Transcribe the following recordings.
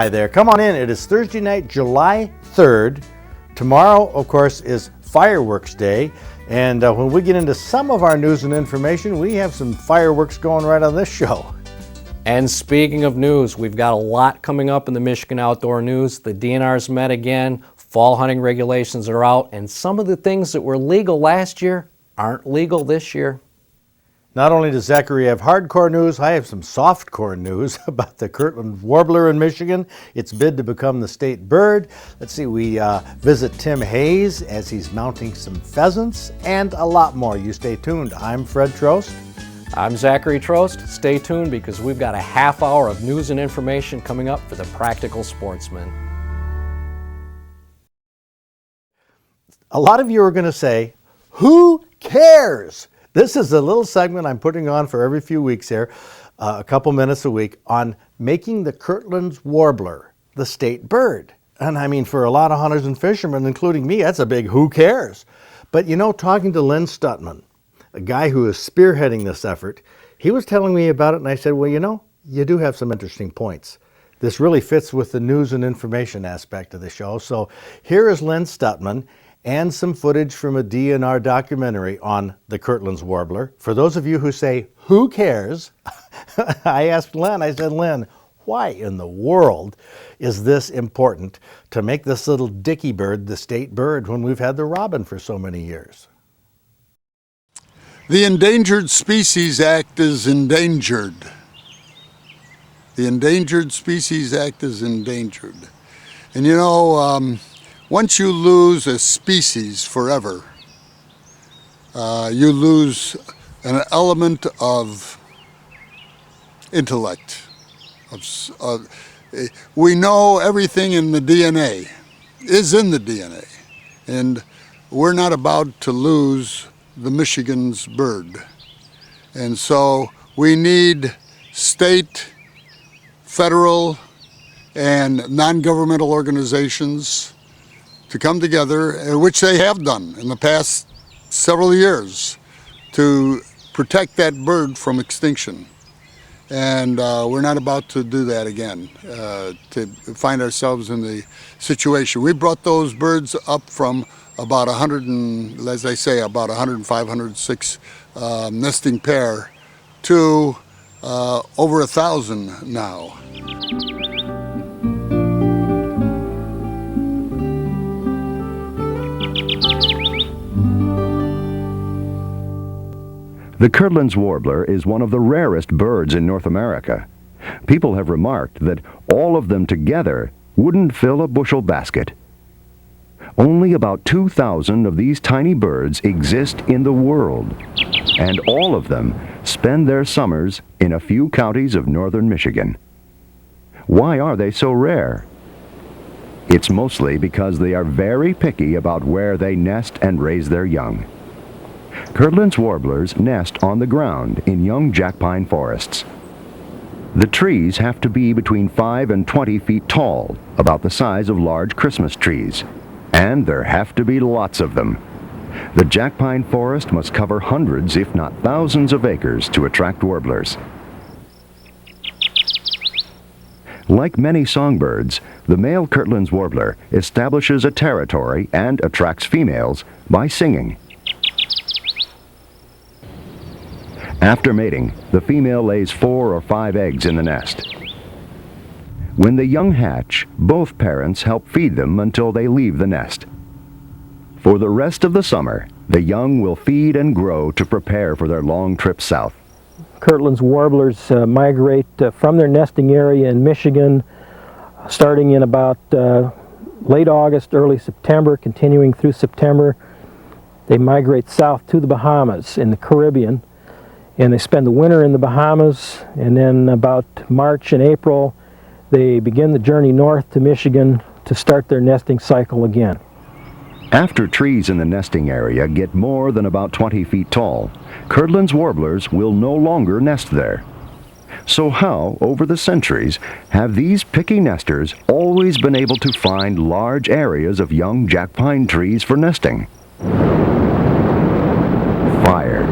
Hi there, come on in. It is Thursday night, July 3rd. Tomorrow, of course, is Fireworks Day. And when we get into some of our news and information, we have some fireworks going right on this show. And speaking of news, we've got a lot coming up in the Michigan Outdoor News. The DNR's met again, fall hunting regulations are out, and some of the things that were legal last year aren't legal this year. Not only does Zachary have hardcore news, I have some softcore news about the Kirtland Warbler in Michigan. Its bid to become the state bird. Let's see, we visit Tim Hayes as he's mounting some pheasants and a lot more. You stay tuned. I'm Fred Trost. I'm Zachary Trost. Stay tuned because we've got a half hour of news and information coming up for the practical sportsman. A lot of you are going to say, who cares? This is a little segment I'm putting on for every few weeks here, a couple minutes a week, on making the Kirtland's Warbler the state bird. And I mean, for a lot of hunters and fishermen, including me, that's a big who cares. But you know, talking to Lynn Stutman, a guy who is spearheading this effort, he was telling me about it, and I said, well, you know, you do have some interesting points. This really fits with the news and information aspect of the show. So here is Lynn Stutman and some footage from a DNR documentary on the Kirtland's Warbler. For those of you who say, who cares? I asked Lynn, I said, Lynn, why in the world is this important to make this little dicky bird the state bird when we've had the robin for so many years? The Endangered Species Act is endangered. The Endangered Species Act is endangered. And you know, once you lose a species forever, you lose an element of intellect. We know everything in the DNA is in the DNA, and we're not about to lose the Michigan's bird. And so we need state, federal, and non-governmental organizations to come together, which they have done in the past several years, to protect that bird from extinction. And we're not about to do that again, to find ourselves in the situation. We brought those birds up from about 100 and, as I say, about 105, 106 nesting pair to over 1,000 now. The Kirtland's Warbler is one of the rarest birds in North America. People have remarked that all of them together wouldn't fill a bushel basket. Only about 2,000 of these tiny birds exist in the world, and all of them spend their summers in a few counties of northern Michigan. Why are they so rare? It's mostly because they are very picky about where they nest and raise their young. Kirtland's warblers nest on the ground in young jack pine forests. The trees have to be between 5 and 20 feet tall, about the size of large Christmas trees, and there have to be lots of them. The jack pine forest must cover hundreds, if not thousands of acres to attract warblers. Like many songbirds, the male Kirtland's warbler establishes a territory and attracts females by singing. After mating, the female lays 4 or 5 eggs in the nest. When the young hatch, both parents help feed them until they leave the nest. For the rest of the summer, the young will feed and grow to prepare for their long trip south. Kirtland's warblers migrate from their nesting area in Michigan, starting in about late August, early September, continuing through September. They migrate south to the Bahamas in the Caribbean, and they spend the winter in the Bahamas, and then about March and April they begin the journey north to Michigan to start their nesting cycle again. After trees in the nesting area get more than about 20 feet tall, Kirtland's warblers will no longer nest there. So how, over the centuries, have these picky nesters always been able to find large areas of young jack pine trees for nesting? Fire.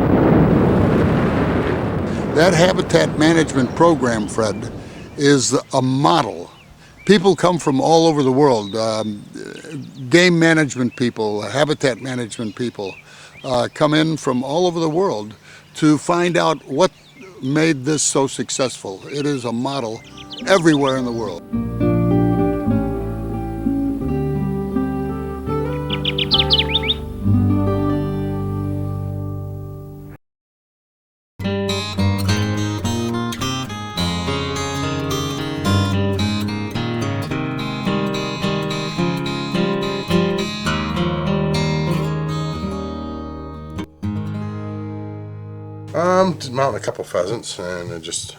That habitat management program, Fred, is a model People come from all over the world, game management people, habitat management people, come in from all over the world to find out what made this so successful. It is a model everywhere in the world. Just mounting a couple pheasants, and I just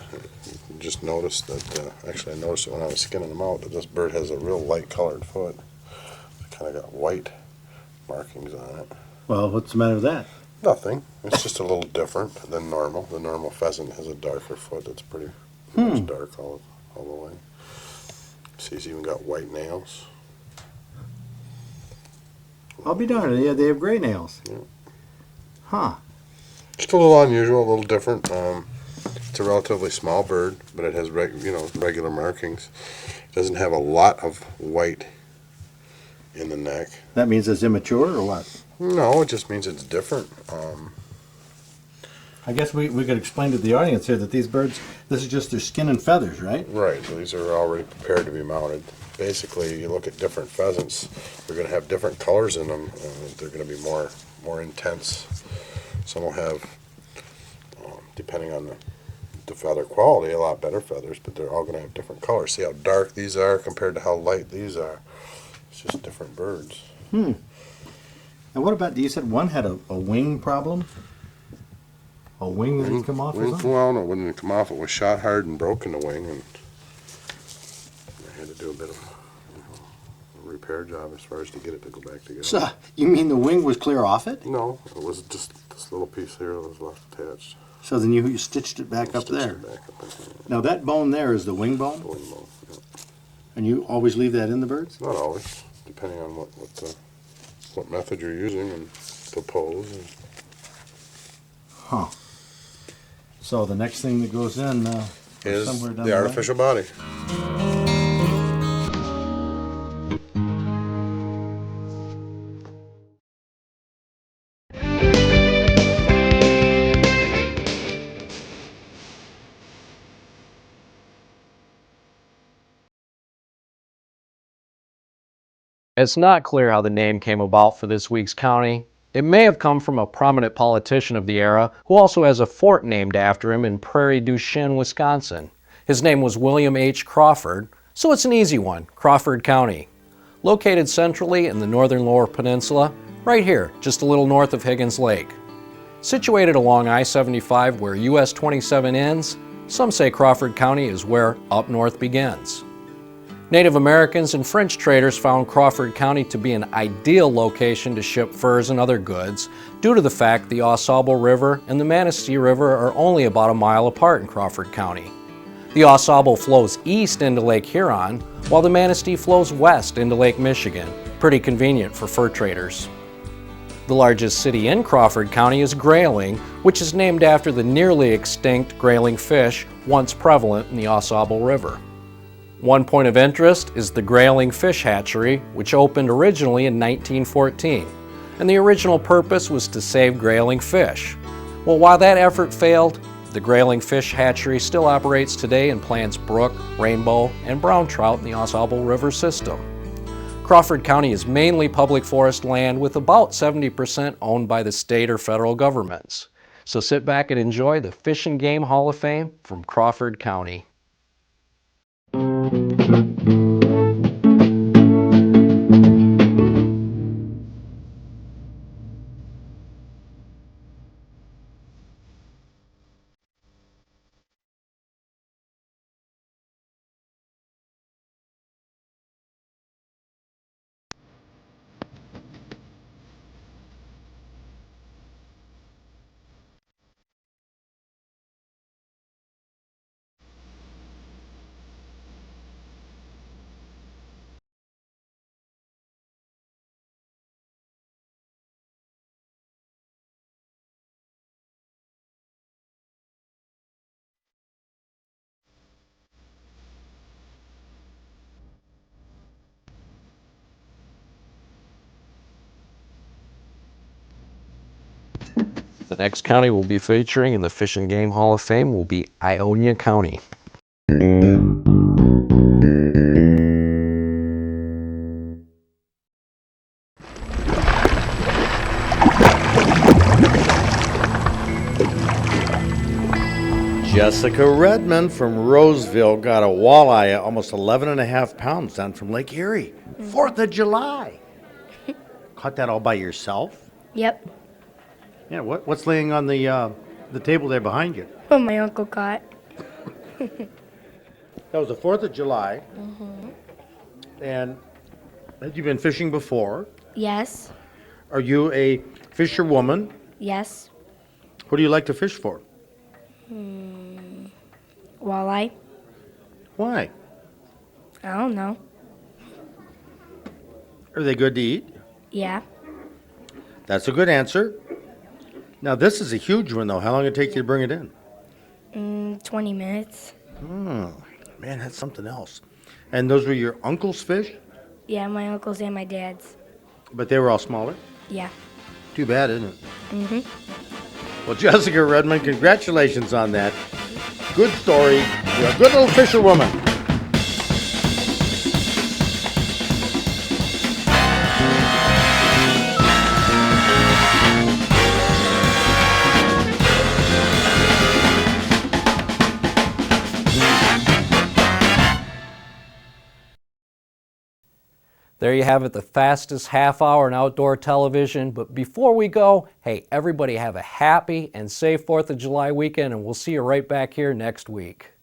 noticed that. Actually, I noticed it when I was skinning them out, that this bird has a real light colored foot. It kind of got white markings on it. Well, what's the matter with that? Nothing. It's just a little different than normal. The normal pheasant has a darker foot. It's pretty much dark all the way. See, he's even got white nails. I'll be darned. Yeah, they have gray nails. Yeah. Huh. Just a little unusual, a little different. It's a relatively small bird, but it has regular markings. It doesn't have a lot of white in the neck. That means it's immature or what? No, it just means it's different. I guess we could explain to the audience here that these birds, this is just their skin and feathers, right? Right, these are already prepared to be mounted. Basically, you look at different pheasants, they're going to have different colors in them. They're going to be more intense. Some will have, depending on the feather quality, a lot better feathers, but they're all going to have different colors. See how dark these are compared to how light these are. It's just different birds. And what about, you said one had a wing problem? A wing that had come off or something? Well, no, it wouldn't come off. It was shot hard and broke in the wing, and I had to do a bit of a repair job as far as to get it to go back together. So, you mean the wing was clear off it? No, it was just this little piece here that was left attached. So then you stitched it back up Stitched there. it back up in there. Now that bone there is the wing bone? Wing bone, yeah. And you always leave that in the birds? Not always, depending on what method you're using and the pose. And Huh. So the next thing that goes in is somewhere down the line? artificial body. It's not clear how the name came about for this week's county. It may have come from a prominent politician of the era who also has a fort named after him in Prairie du Chien, Wisconsin. His name was William H. Crawford, so it's an easy one, Crawford County. Located centrally in the northern Lower Peninsula, right here, just a little north of Higgins Lake. Situated along I-75 where US 27 ends, some say Crawford County is where up north begins. Native Americans and French traders found Crawford County to be an ideal location to ship furs and other goods due to the fact the Au Sable River and the Manistee River are only about a mile apart in Crawford County. The Au Sable flows east into Lake Huron, while the Manistee flows west into Lake Michigan, pretty convenient for fur traders. The largest city in Crawford County is Grayling, which is named after the nearly extinct grayling fish once prevalent in the Au Sable River. One point of interest is the Grayling Fish Hatchery, which opened originally in 1914, and the original purpose was to save grayling fish. Well, while that effort failed, the Grayling Fish Hatchery still operates today and plants brook, rainbow, and brown trout in the Au Sable River system. Crawford County is mainly public forest land with about 70% owned by the state or federal governments. So sit back and enjoy the Fish and Game Hall of Fame from Crawford County. next county we'll be featuring in the Fish and Game Hall of Fame will be Ionia County. Jessica Redmond from Roseville got a walleye at almost 11 and a half pounds down from Lake Erie. 4th of July. Caught that all by yourself? Yep. Yeah, what's laying on the table there behind you? Oh, my uncle caught. That was the 4th of July. And had you been fishing before? Yes. Are you a fisherwoman? Yes. What do you like to fish for? Walleye? Why? I don't know. Are they good to eat? Yeah. That's a good answer. Now, this is a huge one, though. How long did it take you to bring it in? 20 minutes. Man, that's something else. And those were your uncle's fish? Yeah, my uncle's and my dad's. But they were all smaller? Yeah. Too bad, isn't it? Well, Jessica Redmond, congratulations on that. Good story. You're a good little fisherwoman. There you have it, the fastest half hour in outdoor television. But before we go, hey, everybody have a happy and safe 4th of July weekend, and we'll see you right back here next week.